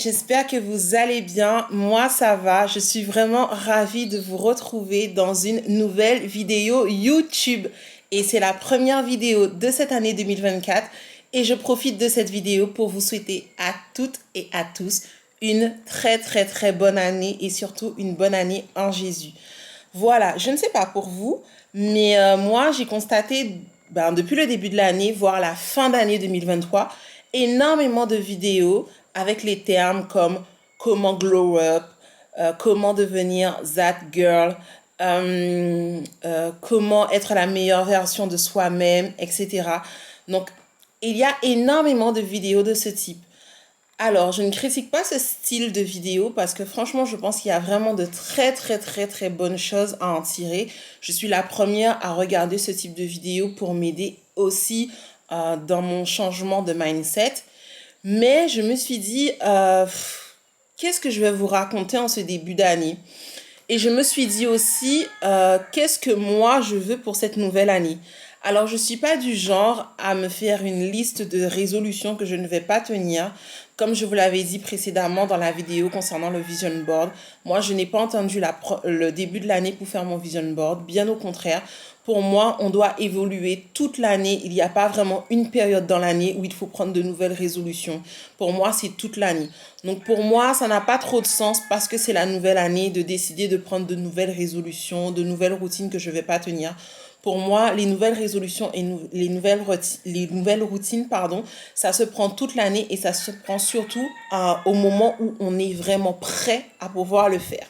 j'espère que vous allez bien. Moi, ça va. Je suis vraiment ravie de vous retrouver dans une nouvelle vidéo YouTube. Et c'est la première vidéo de cette année 2024. Et je profite de cette vidéo pour vous souhaiter à toutes et à tous une très bonne année et surtout une bonne année en Jésus. Voilà, je ne sais pas pour vous, mais moi, j'ai constaté depuis le début de l'année, voire la fin d'année 2023, énormément de vidéos avec les termes comme comment glow up, comment devenir that girl, comment être la meilleure version de soi-même, etc. Donc, il y a énormément de vidéos de ce type. Alors, je ne critique pas ce style de vidéo parce que franchement, je pense qu'il y a vraiment de très bonnes choses à en tirer. Je suis la première à regarder ce type de vidéo pour m'aider aussi dans mon changement de mindset. Mais je me suis dit, qu'est-ce que je vais vous raconter en ce début d'année? Et je me suis dit aussi, qu'est-ce que moi je veux pour cette nouvelle année? Alors, je ne suis pas du genre à me faire une liste de résolutions que je ne vais pas tenir. Comme je vous l'avais dit précédemment dans la vidéo concernant le vision board, moi, je n'ai pas entendu le début de l'année pour faire mon vision board. Bien au contraire, pour moi, on doit évoluer toute l'année. Il n'y a pas vraiment une période dans l'année où il faut prendre de nouvelles résolutions. Pour moi, c'est toute l'année. Donc, pour moi, ça n'a pas trop de sens parce que c'est la nouvelle année de décider de prendre de nouvelles résolutions, de nouvelles routines que je ne vais pas tenir. Pour moi, les nouvelles résolutions et les nouvelles routines, ça se prend toute l'année et ça se prend surtout au moment où on est vraiment prêt à pouvoir le faire.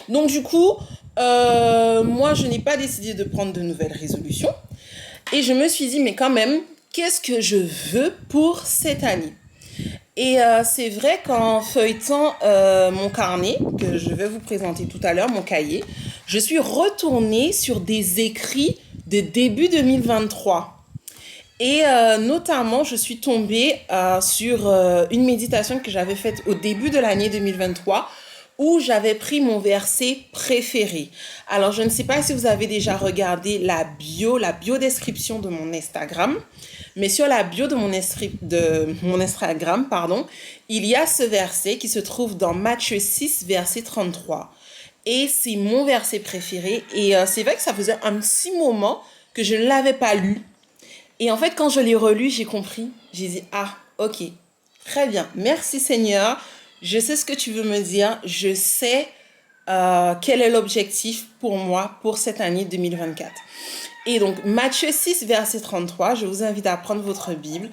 Donc du coup, moi, je n'ai pas décidé de prendre de nouvelles résolutions et je me suis dit, mais quand même, qu'est-ce que je veux pour cette année ? Et c'est vrai qu'en feuilletant mon carnet, que je vais vous présenter tout à l'heure, mon cahier, je suis retournée sur des écrits de début 2023. Et notamment, je suis tombée sur une méditation que j'avais faite au début de l'année 2023 où j'avais pris mon verset préféré. Alors, je ne sais pas si vous avez déjà regardé la bio-description de mon Instagram, mais sur la bio de mon Instagram, il y a ce verset qui se trouve dans Matthieu 6, verset 33. Et c'est mon verset préféré. Et c'est vrai que ça faisait un petit moment que je ne l'avais pas lu. Et en fait, quand je l'ai relu, j'ai compris. J'ai dit, ah, ok, très bien. Merci Seigneur. Je sais ce que tu veux me dire. Je sais quel est l'objectif pour moi pour cette année 2024. Et donc, Matthieu 6, verset 33, je vous invite à prendre votre Bible,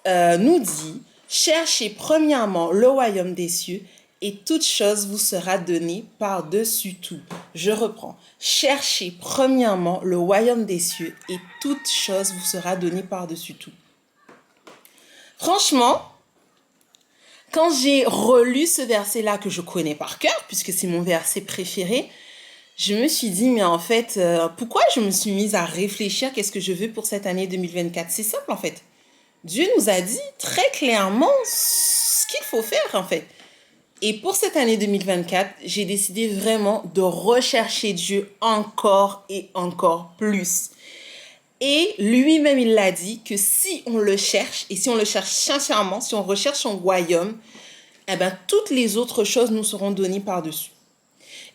nous dit, « Cherchez premièrement le royaume des cieux et toute chose vous sera donnée par-dessus tout. » Je reprends. « Cherchez premièrement le royaume des cieux et toute chose vous sera donnée par-dessus tout. » Franchement, quand j'ai relu ce verset-là que je connais par cœur, puisque c'est mon verset préféré, je me suis dit, mais en fait, pourquoi je me suis mise à réfléchir qu'est-ce que je veux pour cette année 2024 ? C'est simple, en fait. Dieu nous a dit très clairement ce qu'il faut faire, en fait. Et pour cette année 2024, j'ai décidé vraiment de rechercher Dieu encore et encore plus. Et lui-même, il l'a dit que si on le cherche, et si on le cherche sincèrement, si on recherche son royaume, toutes les autres choses nous seront données par-dessus.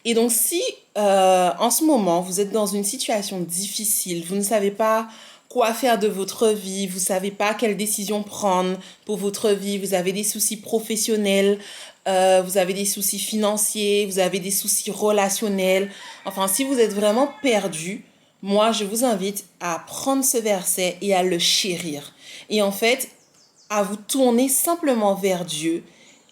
Et donc, si en ce moment, vous êtes dans une situation difficile, vous ne savez pas quoi faire de votre vie, vous ne savez pas quelle décision prendre pour votre vie, vous avez des soucis professionnels, vous avez des soucis financiers, vous avez des soucis relationnels. Enfin, si vous êtes vraiment perdu, moi, je vous invite à prendre ce verset et à le chérir. Et en fait, à vous tourner simplement vers Dieu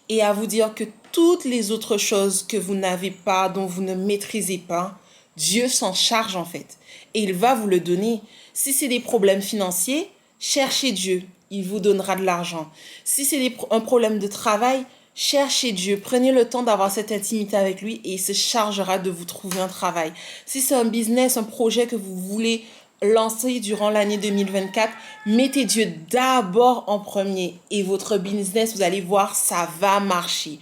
et à vous dire que toutes les autres choses que vous n'avez pas, dont vous ne maîtrisez pas, Dieu s'en charge en fait. Et il va vous le donner. Si c'est des problèmes financiers, cherchez Dieu. Il vous donnera de l'argent. Si c'est un problème de travail, cherchez Dieu. Prenez le temps d'avoir cette intimité avec lui et il se chargera de vous trouver un travail. Si c'est un business, un projet que vous voulez lancer durant l'année 2024, mettez Dieu d'abord en premier et votre business, vous allez voir, ça va marcher.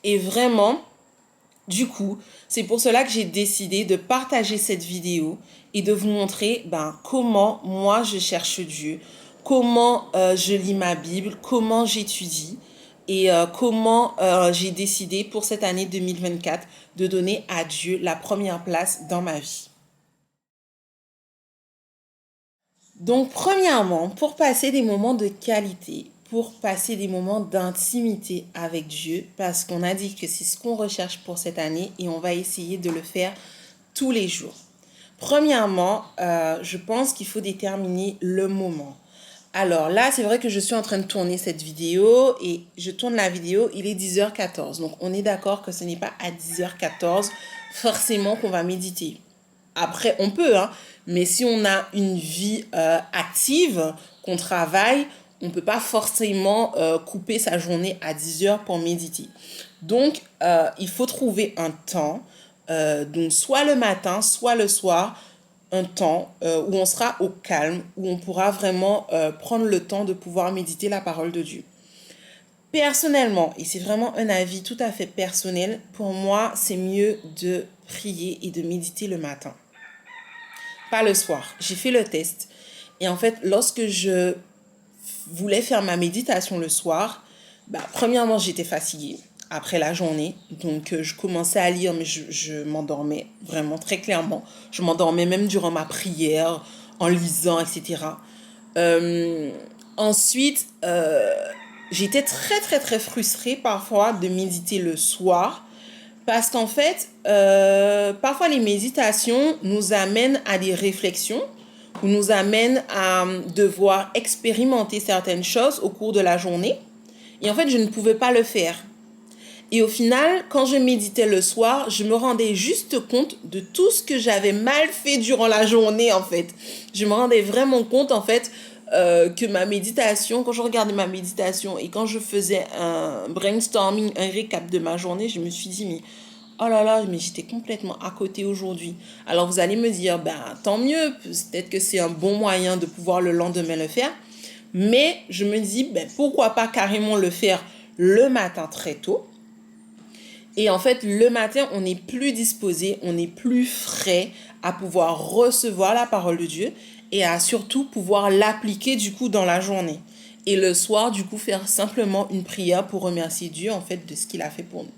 Et vraiment, du coup, c'est pour cela que j'ai décidé de partager cette vidéo et de vous montrer comment moi je cherche Dieu, comment je lis ma Bible, comment j'étudie. et comment j'ai décidé pour cette année 2024 de donner à Dieu la première place dans ma vie. Donc, premièrement, pour passer des moments de qualité, pour passer des moments d'intimité avec Dieu, parce qu'on a dit que c'est ce qu'on recherche pour cette année et on va essayer de le faire tous les jours. Premièrement, je pense qu'il faut déterminer le moment. Alors là, c'est vrai que je suis en train de tourner cette vidéo et je tourne la vidéo, il est 10h14. Donc on est d'accord que ce n'est pas à 10h14 forcément qu'on va méditer. Après, on peut, hein, mais si on a une vie active, qu'on travaille, on ne peut pas forcément couper sa journée à 10h pour méditer. Donc, il faut trouver un temps, donc soit le matin, soit le soir, un temps où on sera au calme, où on pourra vraiment prendre le temps de pouvoir méditer la parole de Dieu. Personnellement, et c'est vraiment un avis tout à fait personnel, pour moi, c'est mieux de prier et de méditer le matin. Pas le soir. J'ai fait le test. Et en fait, lorsque je voulais faire ma méditation le soir, premièrement, j'étais fatiguée après la journée. Donc, je commençais à lire, mais je m'endormais vraiment très clairement. Je m'endormais même durant ma prière, en lisant, etc. Ensuite, j'étais très, très, très frustrée parfois de méditer le soir. Parce qu'en fait, parfois les méditations nous amènent à des réflexions ou nous amènent à devoir expérimenter certaines choses au cours de la journée. Et en fait, je ne pouvais pas le faire. Et au final, quand je méditais le soir, je me rendais juste compte de tout ce que j'avais mal fait durant la journée, en fait. Je me rendais vraiment compte, en fait, que ma méditation, quand je regardais ma méditation et quand je faisais un brainstorming, un récap de ma journée, je me suis dit, mais oh là là, mais j'étais complètement à côté aujourd'hui. Alors vous allez me dire, tant mieux, peut-être que c'est un bon moyen de pouvoir le lendemain le faire. Mais je me dis, pourquoi pas carrément le faire le matin très tôt. Et en fait, le matin, on est plus disposé, on est plus frais à pouvoir recevoir la parole de Dieu et à surtout pouvoir l'appliquer du coup dans la journée. Et le soir, du coup, faire simplement une prière pour remercier Dieu en fait de ce qu'il a fait pour nous.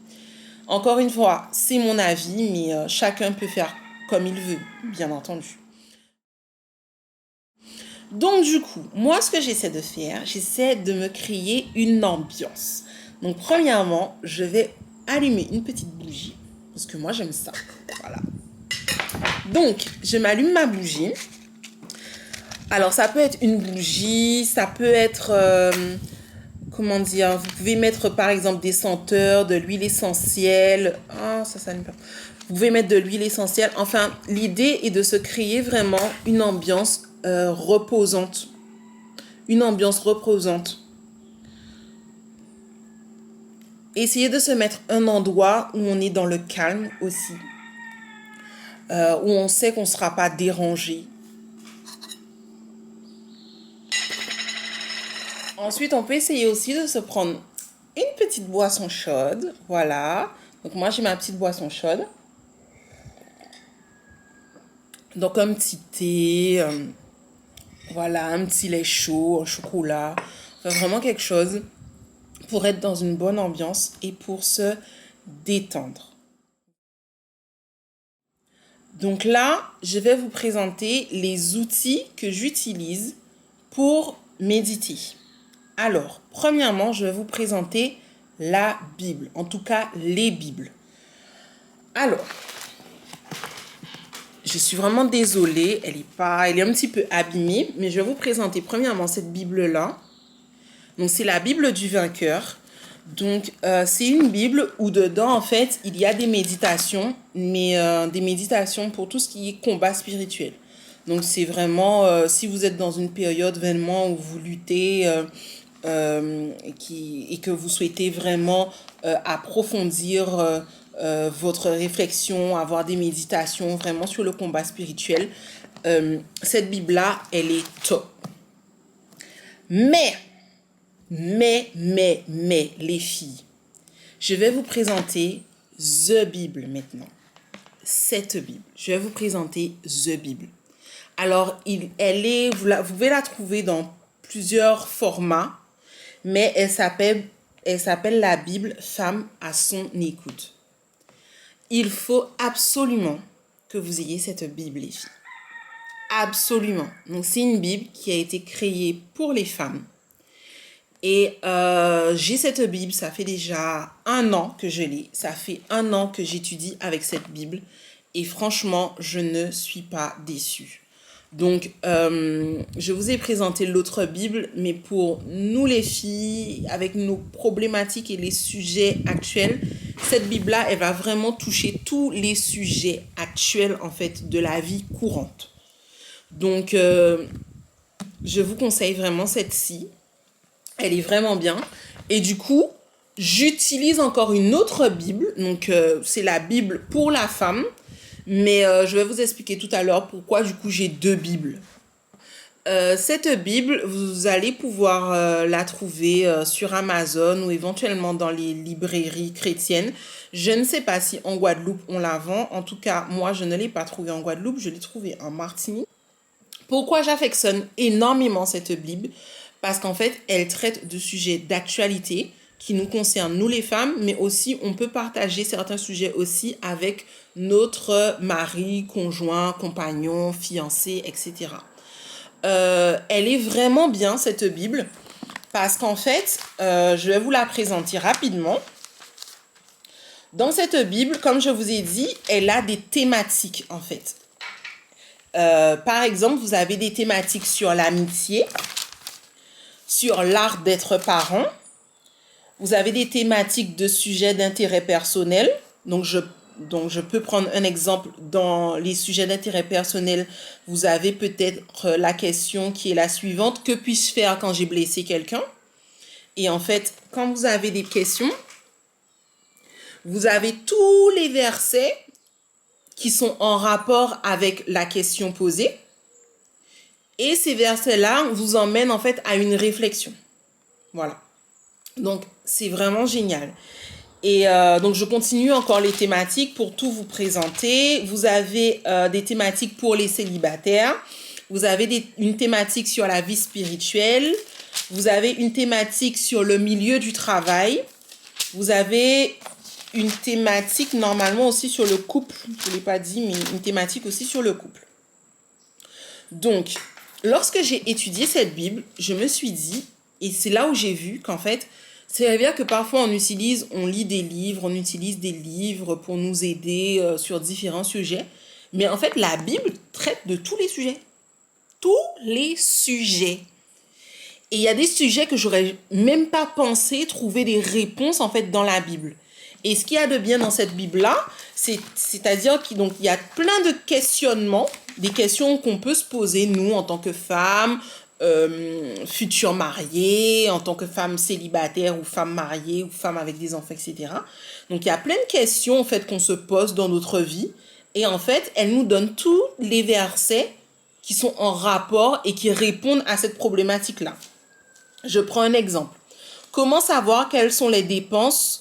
Encore une fois, c'est mon avis, mais chacun peut faire comme il veut, bien entendu. Donc du coup, moi ce que j'essaie de faire, j'essaie de me créer une ambiance. Donc premièrement, je vais allumer une petite bougie, parce que moi j'aime ça. Voilà. Donc, je m'allume ma bougie. Alors ça peut être une bougie, ça peut être... comment dire, vous pouvez mettre par exemple des senteurs, de l'huile essentielle. Ah, ça s'allume pas. Vous pouvez mettre de l'huile essentielle. Enfin, l'idée est de se créer vraiment une ambiance reposante. Une ambiance reposante. Essayez de se mettre un endroit où on est dans le calme aussi. Où on sait qu'on ne sera pas dérangé. Ensuite, on peut essayer aussi de se prendre une petite boisson chaude. Voilà. Donc moi, j'ai ma petite boisson chaude. Donc un petit thé, voilà, un petit lait chaud, un chocolat. Enfin, vraiment quelque chose pour être dans une bonne ambiance et pour se détendre. Donc là, je vais vous présenter les outils que j'utilise pour méditer. Alors, premièrement, je vais vous présenter la Bible, en tout cas les Bibles. Alors, je suis vraiment désolée, elle est un petit peu abîmée, mais je vais vous présenter premièrement cette Bible-là. Donc, c'est la Bible du vainqueur. Donc, c'est une Bible où dedans, en fait, il y a des méditations, mais des méditations pour tout ce qui est combat spirituel. Donc, c'est vraiment, si vous êtes dans une période vraiment où vous luttez et que vous souhaitez vraiment approfondir votre réflexion, avoir des méditations vraiment sur le combat spirituel, cette Bible-là, elle est top. Mais, les filles, je vais vous présenter The Bible maintenant. Cette Bible. Je vais vous présenter The Bible. Alors, vous pouvez la trouver dans plusieurs formats, mais elle s'appelle Elle s'appelle la Bible Femme à son écoute. Il faut absolument que vous ayez cette Bible, les filles. Absolument. Donc, c'est une Bible qui a été créée pour les femmes. Et j'ai cette Bible, ça fait déjà 1 an que je l'ai. Ça fait 1 an que j'étudie avec cette Bible. Et franchement, je ne suis pas déçue. Donc, je vous ai présenté l'autre Bible, mais pour nous les filles, avec nos problématiques et les sujets actuels, cette Bible-là, elle va vraiment toucher tous les sujets actuels, en fait, de la vie courante. Donc, je vous conseille vraiment cette-ci. Elle est vraiment bien. Et du coup, j'utilise encore une autre Bible. Donc, c'est la Bible pour la femme. Mais je vais vous expliquer tout à l'heure pourquoi, du coup, j'ai 2 Bibles. Cette Bible, vous allez pouvoir la trouver sur Amazon ou éventuellement dans les librairies chrétiennes. Je ne sais pas si en Guadeloupe, on la vend. En tout cas, moi, je ne l'ai pas trouvée en Guadeloupe. Je l'ai trouvée en Martinique. Pourquoi j'affectionne énormément cette Bible? Parce qu'en fait, elle traite de sujets d'actualité qui nous concernent, nous les femmes, mais aussi on peut partager certains sujets aussi avec notre mari, conjoint, compagnon, fiancé, etc. Elle est vraiment bien, cette Bible, parce qu'en fait, je vais vous la présenter rapidement. Dans cette Bible, comme je vous ai dit, elle a des thématiques, en fait. Par exemple, vous avez des thématiques sur l'amitié, sur l'art d'être parent. Vous avez des thématiques de sujets d'intérêt personnel. Donc, je peux prendre un exemple. Dans les sujets d'intérêt personnel, vous avez peut-être la question qui est la suivante. Que puis-je faire quand j'ai blessé quelqu'un? Et en fait, quand vous avez des questions, vous avez tous les versets qui sont en rapport avec la question posée. Et ces versets-là vous emmènent en fait à une réflexion. Voilà. Donc, c'est vraiment génial. Et donc, je continue encore les thématiques pour tout vous présenter. Vous avez des thématiques pour les célibataires. Vous avez une thématique sur la vie spirituelle. Vous avez une thématique sur le milieu du travail. Vous avez une thématique normalement aussi sur le couple. Je ne l'ai pas dit, mais une thématique aussi sur le couple. Donc, lorsque j'ai étudié cette Bible, je me suis dit, et c'est là où j'ai vu qu'en fait, c'est bien que parfois on lit des livres, on utilise des livres pour nous aider sur différents sujets. Mais en fait, la Bible traite de tous les sujets. Tous les sujets. Et il y a des sujets que j'aurais même pas pensé trouver des réponses en fait dans la Bible. Et ce qu'il y a de bien dans cette Bible-là, c'est-à-dire qu'il y a plein de questionnements, des questions qu'on peut se poser, nous, en tant que femmes, futures mariées, en tant que femmes célibataires ou femmes mariées ou femmes avec des enfants, etc. Donc, il y a plein de questions, en fait, qu'on se pose dans notre vie. Et en fait, elle nous donne tous les versets qui sont en rapport et qui répondent à cette problématique-là. Je prends un exemple. Comment savoir quelles sont les dépenses?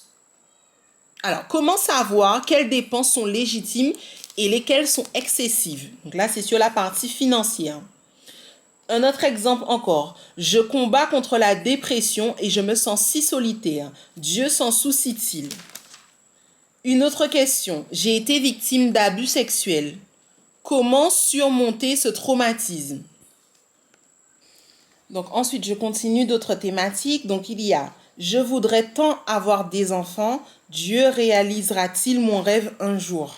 Alors, comment savoir quelles dépenses sont légitimes et lesquelles sont excessives? Donc là, c'est sur la partie financière. Un autre exemple encore. Je combats contre la dépression et je me sens si solitaire. Dieu s'en soucie-t-il? Une autre question. J'ai été victime d'abus sexuels. Comment surmonter ce traumatisme? Donc ensuite, je continue d'autres thématiques. Donc il y a « Je voudrais tant avoir des enfants, Dieu réalisera-t-il mon rêve un jour ?»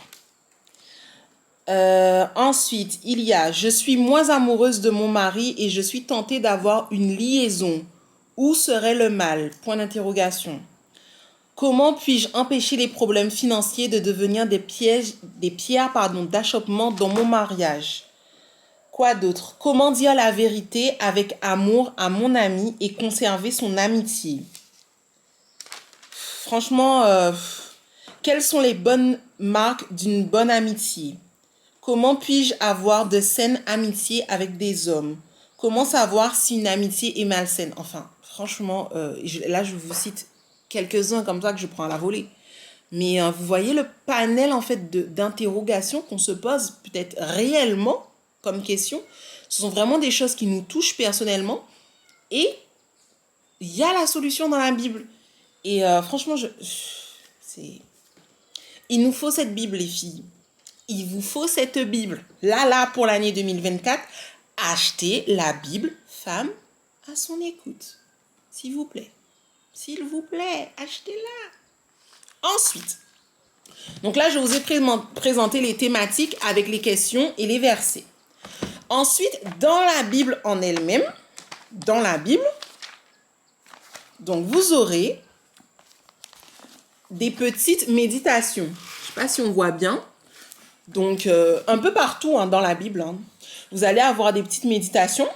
Ensuite, il y a « Je suis moins amoureuse de mon mari et je suis tentée d'avoir une liaison. Où serait le mal ?» Point d'interrogation. Comment puis-je empêcher les problèmes financiers de devenir des pierres d'achoppement dans mon mariage? Quoi d'autre? Comment dire la vérité avec amour à mon ami et conserver son amitié? Franchement, quelles sont les bonnes marques d'une bonne amitié? Comment puis-je avoir de saines amitiés avec des hommes? Comment savoir si une amitié est malsaine? Enfin, franchement, là, je vous cite quelques-uns comme ça que je prends à la volée. Mais vous voyez le panel, en fait, d'interrogations qu'on se pose peut-être réellement comme question. Ce sont vraiment des choses qui nous touchent personnellement. Et il y a la solution dans la Bible. Et franchement, c'est... Il nous faut cette Bible, les filles. Il vous faut cette Bible. Là, pour l'année 2024, achetez la Bible Femme à son écoute. S'il vous plaît. S'il vous plaît, achetez-la. Ensuite, donc là, je vous ai présenté les thématiques avec les questions et les versets. Ensuite, dans la Bible en elle-même, dans la Bible, donc vous aurez des petites méditations. Je ne sais pas si on voit bien. Donc, un peu partout dans la Bible, vous allez avoir des petites méditations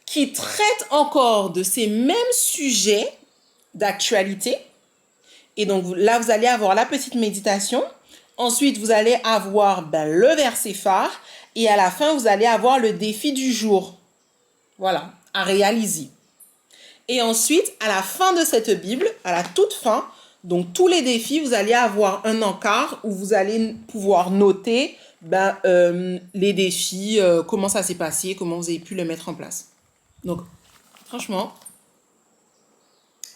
qui traitent encore de ces mêmes sujets d'actualité. Et donc, là, vous allez avoir la petite méditation. Ensuite, vous allez avoir le verset phare. Et à la fin, vous allez avoir le défi du jour. Voilà, à réaliser. Et ensuite, à la fin de cette Bible, à la toute fin, donc tous les défis, vous allez avoir un encart où vous allez pouvoir noter les défis, comment ça s'est passé, comment vous avez pu le mettre en place. Donc, franchement,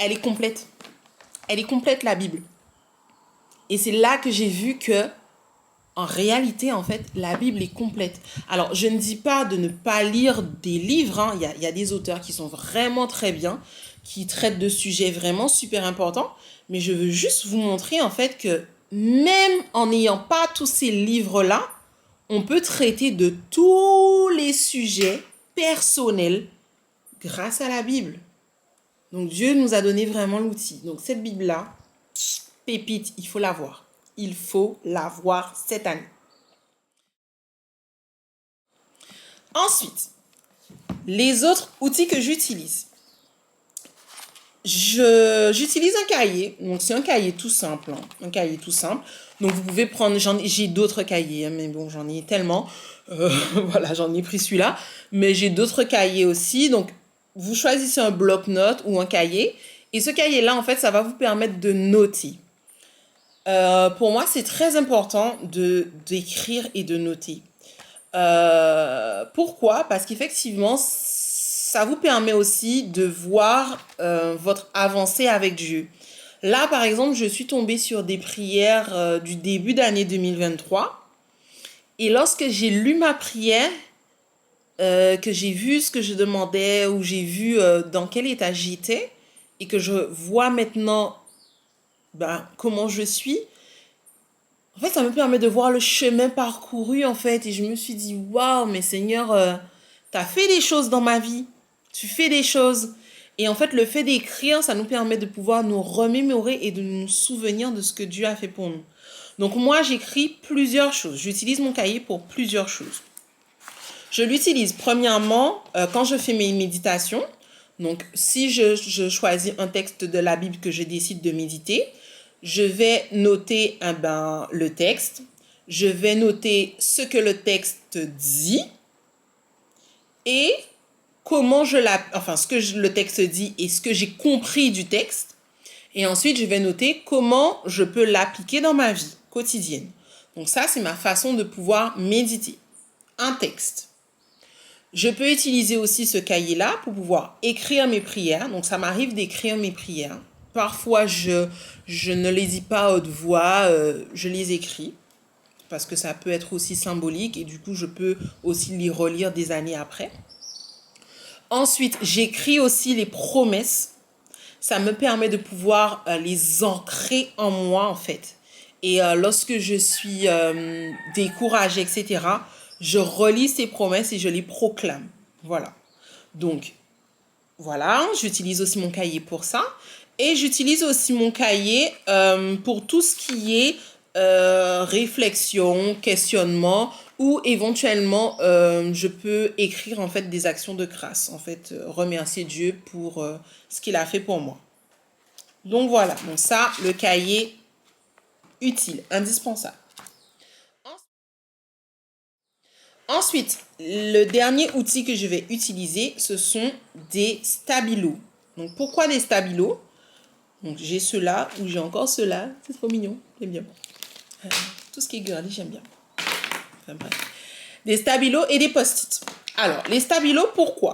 elle est complète. Elle est complète, la Bible. Et c'est là que j'ai vu que, en réalité, en fait, la Bible est complète. Alors, je ne dis pas de ne pas lire des livres. Il y a des auteurs qui sont vraiment très bien, qui traitent de sujets vraiment super importants. Mais je veux juste vous montrer, en fait, que même en n'ayant pas tous ces livres-là, on peut traiter de tous les sujets personnels grâce à la Bible. Donc, Dieu nous a donné vraiment l'outil. Donc, cette Bible-là, pépite, il faut la voir. Il faut la voir cette année. Ensuite, les autres outils que j'utilise. J'utilise un cahier. Donc, c'est un cahier tout simple. Un cahier tout simple. Donc, vous pouvez prendre... J'ai d'autres cahiers, mais bon, j'en ai tellement. Voilà, j'en ai pris celui-là. Mais j'ai d'autres cahiers aussi. Donc, vous choisissez un bloc-notes ou un cahier. Et ce cahier-là, en fait, ça va vous permettre de noter. Pour moi, c'est très important d'écrire et de noter. Pourquoi? Parce qu'effectivement, ça vous permet aussi de voir votre avancée avec Dieu. Là, par exemple, je suis tombée sur des prières du début d'année 2023. Et lorsque j'ai lu ma prière, que j'ai vu ce que je demandais, ou j'ai vu dans quel état j'étais, et que je vois maintenant comment je suis, en fait, ça me permet de voir le chemin parcouru, en fait. Et je me suis dit, waouh, mais Seigneur, t'as fait des choses dans ma vie. Tu fais des choses. Et en fait, le fait d'écrire, ça nous permet de pouvoir nous remémorer et de nous souvenir de ce que Dieu a fait pour nous. Donc moi, j'écris plusieurs choses. J'utilise mon cahier pour plusieurs choses. Je l'utilise premièrement quand je fais mes méditations. Donc, si je choisis un texte de la Bible que je décide de méditer, je vais noter le texte. Je vais noter ce que le texte dit et ce que le texte dit et ce que j'ai compris du texte. Et ensuite, je vais noter comment je peux l'appliquer dans ma vie quotidienne. Donc ça, c'est ma façon de pouvoir méditer un texte. Je peux utiliser aussi ce cahier-là pour pouvoir écrire mes prières. Donc, ça m'arrive d'écrire mes prières. Parfois, je ne les dis pas à haute voix, je les écris. Parce que ça peut être aussi symbolique et du coup, je peux aussi les relire des années après. Ensuite, j'écris aussi les promesses. Ça me permet de pouvoir les ancrer en moi, en fait. Et lorsque je suis découragée, etc., je relis ces promesses et je les proclame. Voilà. Donc, voilà, j'utilise aussi mon cahier pour ça. Et j'utilise aussi mon cahier pour tout ce qui est réflexion, questionnement, ou éventuellement, je peux écrire en fait des actions de grâce. En fait, remercier Dieu pour ce qu'il a fait pour moi. Donc voilà, donc ça, le cahier utile, indispensable. Ensuite, le dernier outil que je vais utiliser, ce sont des stabilos. Donc, pourquoi des stabilos? Donc, j'ai ceux-là, ou j'ai encore ceux-là. C'est trop mignon, j'aime bien. Tout ce qui est girly, j'aime bien. Enfin, bref. Des stabilos et des post-it. Alors, les stabilos, pourquoi?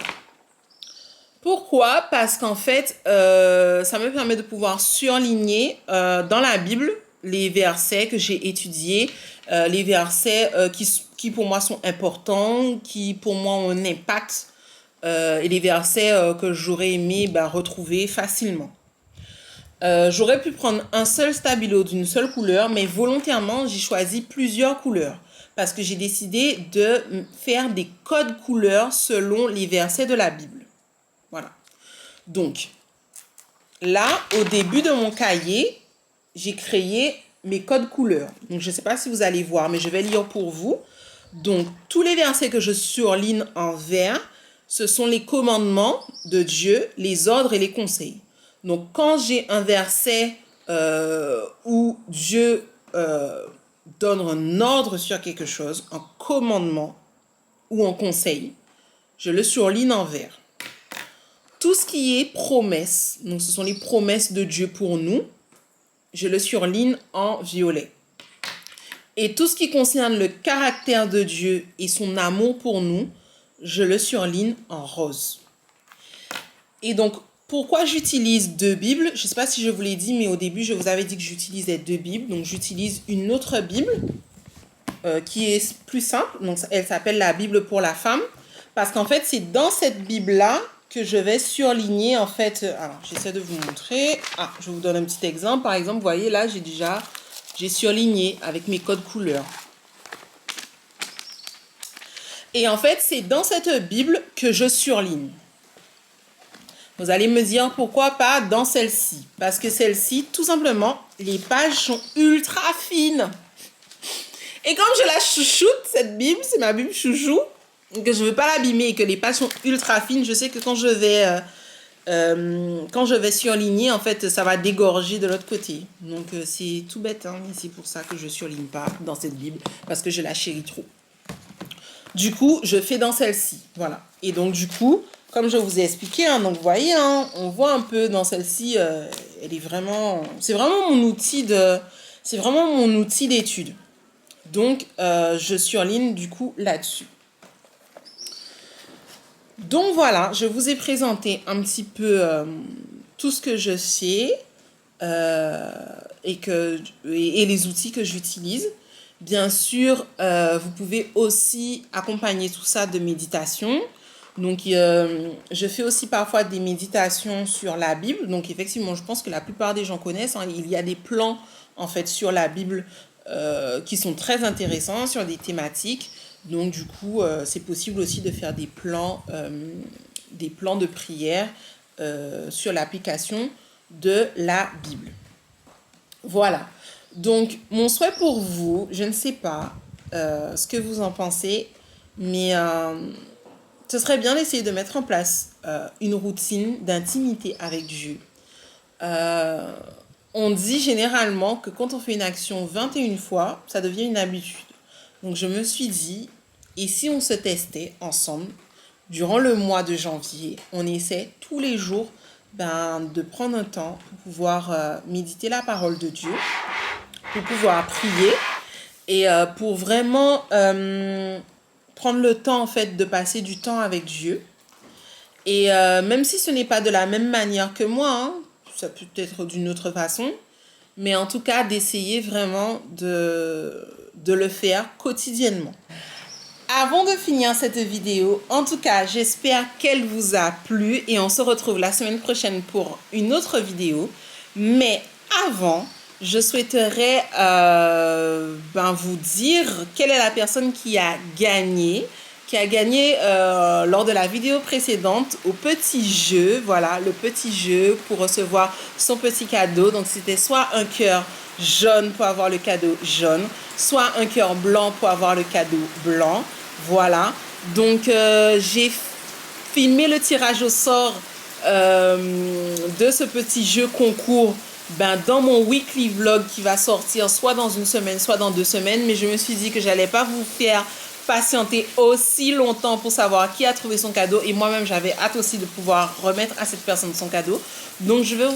Pourquoi? Parce qu'en fait, ça me permet de pouvoir surligner dans la Bible les versets que j'ai étudiés, les versets qui pour moi sont importants, qui pour moi ont un impact, et les versets que j'aurais aimé retrouver facilement. J'aurais pu prendre un seul stabilo d'une seule couleur, mais volontairement, j'ai choisi plusieurs couleurs parce que j'ai décidé de faire des codes couleurs selon les versets de la Bible. Voilà. Donc, là, au début de mon cahier, j'ai créé mes codes couleurs. Donc, je ne sais pas si vous allez voir, mais je vais lire pour vous. Donc, tous les versets que je surligne en vert, ce sont les commandements de Dieu, les ordres et les conseils. Donc, quand j'ai un verset où Dieu donne un ordre sur quelque chose, un commandement ou un conseil, je le surligne en vert. Tout ce qui est promesse, donc ce sont les promesses de Dieu pour nous, je le surligne en violet. Et tout ce qui concerne le caractère de Dieu et son amour pour nous, je le surligne en rose. Et donc, pourquoi j'utilise deux Bibles? Je ne sais pas si je vous l'ai dit, mais au début, je vous avais dit que j'utilisais deux Bibles. Donc, j'utilise une autre Bible qui est plus simple. Donc, elle s'appelle la Bible pour la femme. Parce qu'en fait, c'est dans cette Bible-là que je vais surligner, en fait. Alors, j'essaie de vous montrer. Je vous donne un petit exemple. Par exemple, vous voyez, là, j'ai surligné avec mes codes couleurs. Et en fait, c'est dans cette Bible que je surligne. Vous allez me dire pourquoi pas dans celle-ci. Parce que celle-ci, tout simplement, les pages sont ultra fines. Et comme je la chouchoute, cette Bible, c'est ma Bible chouchou, que je ne veux pas l'abîmer et que les pages sont ultra fines, je sais que quand je vais surligner, en fait, ça va dégorger de l'autre côté. Donc, c'est tout bête, hein, et c'est pour ça que je ne surligne pas dans cette Bible, parce que je la chéris trop. Du coup, je fais dans celle-ci, voilà. Et donc, du coup, comme je vous ai expliqué, hein, donc vous voyez, hein, on voit un peu dans celle-ci, elle est vraiment, c'est vraiment mon outil d'étude. Donc, je surligne du coup là-dessus. Donc voilà, je vous ai présenté un petit peu tout ce que je sais et les outils que j'utilise. Bien sûr, vous pouvez aussi accompagner tout ça de méditation. Donc, je fais aussi parfois des méditations sur la Bible. Donc, effectivement, je pense que la plupart des gens connaissent. Hein, il y a des plans, en fait, sur la Bible qui sont très intéressants, sur des thématiques. Donc, du coup, c'est possible aussi de faire des plans de prière sur l'application de la Bible. Voilà. Donc, mon souhait pour vous, je ne sais pas ce que vous en pensez, mais ce serait bien d'essayer de mettre en place une routine d'intimité avec Dieu. On dit généralement que quand on fait une action 21 fois, ça devient une habitude. Donc, je me suis dit, et si on se testait ensemble, durant le mois de janvier, on essaie tous les jours de prendre un temps pour pouvoir méditer la parole de Dieu, pour pouvoir prier et pour vraiment prendre le temps en fait de passer du temps avec Dieu. Et même si ce n'est pas de la même manière que moi, hein, ça peut être d'une autre façon, mais en tout cas d'essayer vraiment de le faire quotidiennement. Avant de finir cette vidéo, en tout cas, j'espère qu'elle vous a plu et on se retrouve la semaine prochaine pour une autre vidéo. Mais avant, je souhaiterais vous dire quelle est la personne qui a gagné lors de la vidéo précédente au petit jeu. Voilà, le petit jeu pour recevoir son petit cadeau. Donc, c'était soit un cœur jaune pour avoir le cadeau jaune, soit un cœur blanc pour avoir le cadeau blanc. Voilà, donc j'ai filmé le tirage au sort de ce petit jeu concours dans mon weekly vlog qui va sortir soit dans une semaine, soit dans 2 semaines. Mais je me suis dit que j'allais pas vous faire patienter aussi longtemps pour savoir qui a trouvé son cadeau. Et moi-même, j'avais hâte aussi de pouvoir remettre à cette personne son cadeau. Donc, je vais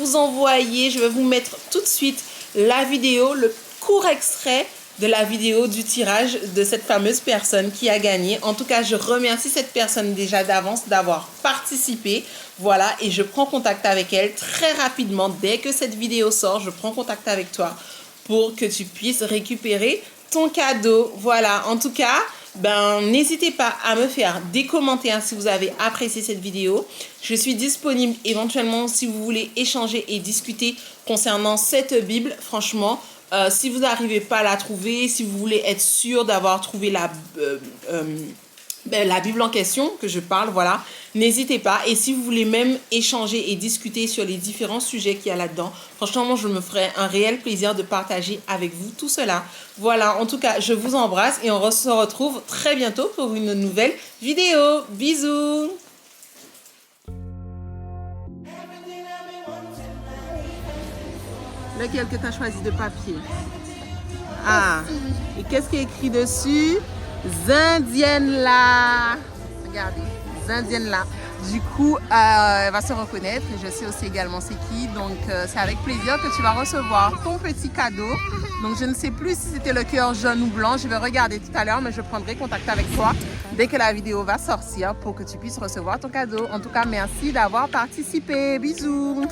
vous mettre tout de suite la vidéo, le court extrait de la vidéo du tirage de cette fameuse personne qui a gagné. En tout cas, je remercie cette personne déjà d'avance d'avoir participé. Voilà, et je prends contact avec elle très rapidement. Dès que cette vidéo sort, je prends contact avec toi pour que tu puisses récupérer ton cadeau. Voilà, en tout cas, n'hésitez pas à me faire des commentaires si vous avez apprécié cette vidéo. Je suis disponible éventuellement si vous voulez échanger et discuter concernant cette Bible. Franchement, si vous n'arrivez pas à la trouver, si vous voulez être sûr d'avoir trouvé la Bible en question que je parle, voilà, n'hésitez pas. Et si vous voulez même échanger et discuter sur les différents sujets qu'il y a là-dedans, franchement, je me ferai un réel plaisir de partager avec vous tout cela. Voilà, en tout cas, je vous embrasse et on se retrouve très bientôt pour une nouvelle vidéo. Bisous! Lequel que tu as choisi de papier? Ah, et qu'est-ce qui est écrit dessus? Indiennes là. Regardez, Indiennes là. Du coup, elle va se reconnaître et je sais aussi également c'est qui. Donc, c'est avec plaisir que tu vas recevoir ton petit cadeau. Donc, je ne sais plus si c'était le cœur jaune ou blanc. Je vais regarder tout à l'heure, mais je prendrai contact avec toi dès que la vidéo va sortir pour que tu puisses recevoir ton cadeau. En tout cas, merci d'avoir participé. Bisous.